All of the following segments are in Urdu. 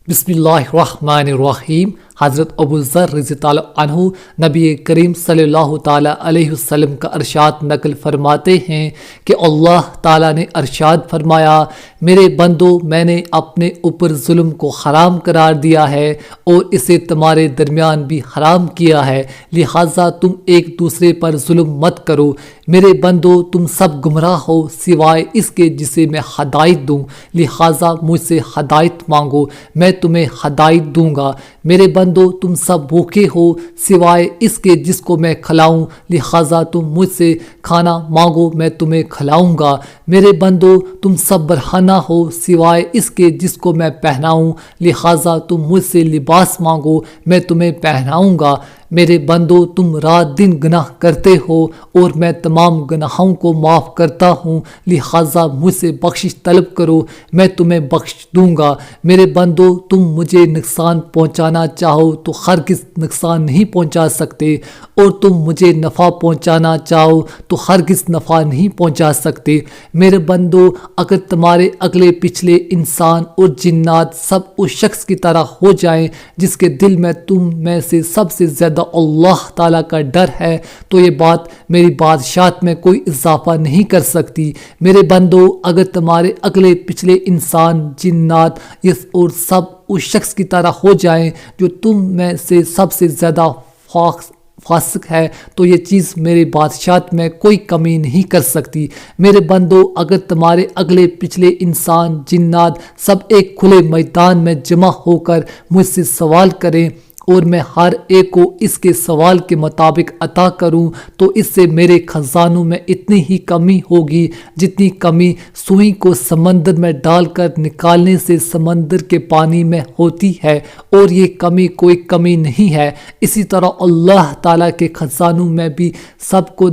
بسم اللہ الرحمن الرحیم۔ حضرت ابو ذر رضی اللہ عنہ نبی کریم صلی اللہ تعالیٰ علیہ وسلم کا ارشاد نقل فرماتے ہیں کہ اللہ تعالیٰ نے ارشاد فرمایا، میرے بندو، میں نے اپنے اوپر ظلم کو حرام قرار دیا ہے اور اسے تمہارے درمیان بھی حرام کیا ہے، لہٰذا تم ایک دوسرے پر ظلم مت کرو۔ میرے بندو، تم سب گمراہ ہو سوائے اس کے جسے میں ہدایت دوں، لہٰذا مجھ سے ہدایت مانگو، میں تمہیں ہدایت دوں گا۔ میرے بندو، تم سب بھوکے ہو سوائے اس کے جس کو میں کھلاؤں، لہٰذا تم مجھ سے کھانا مانگو، میں تمہیں کھلاؤں گا۔ میرے بندو، تم سب برہنہ ہو سوائے اس کے جس کو میں پہناؤں، لہٰذا تم مجھ سے لباس مانگو، میں تمہیں پہناؤں گا۔ میرے بندو، تم رات دن گناہ کرتے ہو اور میں تمام گناہوں کو معاف کرتا ہوں، لہٰذا مجھ سے بخشش طلب کرو، میں تمہیں بخش دوں گا۔ میرے بندو، تم مجھے نقصان پہنچانا چاہو تو ہرگز نقصان نہیں پہنچا سکتے، اور تم مجھے نفع پہنچانا چاہو تو ہرگز نفع نہیں پہنچا سکتے۔ میرے بندو، اگر تمہارے اگلے پچھلے انسان اور جنات سب اس شخص کی طرح ہو جائیں جس کے دل میں تم میں سے سب سے زیادہ اللہ تعالیٰ کا ڈر ہے، تو یہ بات میری بادشاہت میں کوئی اضافہ نہیں کر سکتی۔ میرے بندو، اگر تمہارے اگلے پچھلے انسان، جنات اور سب اس شخص کی طرح ہو جائیں جو تم میں سے سب سے زیادہ فاسق ہے، تو یہ چیز میرے بادشاہت میں کوئی کمی نہیں کر سکتی۔ میرے بندو، اگر تمہارے اگلے پچھلے انسان، جنات سب ایک کھلے میدان میں جمع ہو کر مجھ سے سوال کریں اور میں ہر ایک کو اس کے سوال کے مطابق عطا کروں، تو اس سے میرے خزانوں میں اتنی ہی کمی ہوگی جتنی کمی سوئی کو سمندر میں ڈال کر نکالنے سے سمندر کے پانی میں ہوتی ہے، اور یہ کمی کوئی کمی نہیں ہے۔ اسی طرح اللہ تعالیٰ کے خزانوں میں بھی سب کو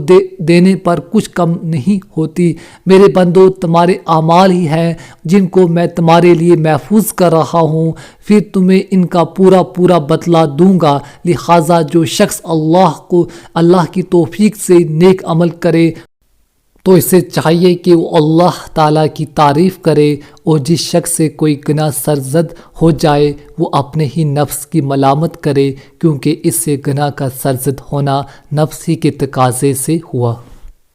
دینے پر کچھ کم نہیں ہوتی۔ میرے بندو، تمہارے اعمال ہی ہیں جن کو میں تمہارے لیے محفوظ کر رہا ہوں، پھر تمہیں ان کا پورا بدلہ دوں گا۔ لہٰذا جو شخص اللہ کی توفیق سے نیک عمل کرے تو اسے چاہیے کہ وہ اللہ تعالیٰ کی تعریف کرے، اور جس شخص سے کوئی گناہ سرزد ہو جائے وہ اپنے ہی نفس کی ملامت کرے، کیونکہ اس سے گناہ کا سرزد ہونا نفس ہی کے تقاضے سے ہوا۔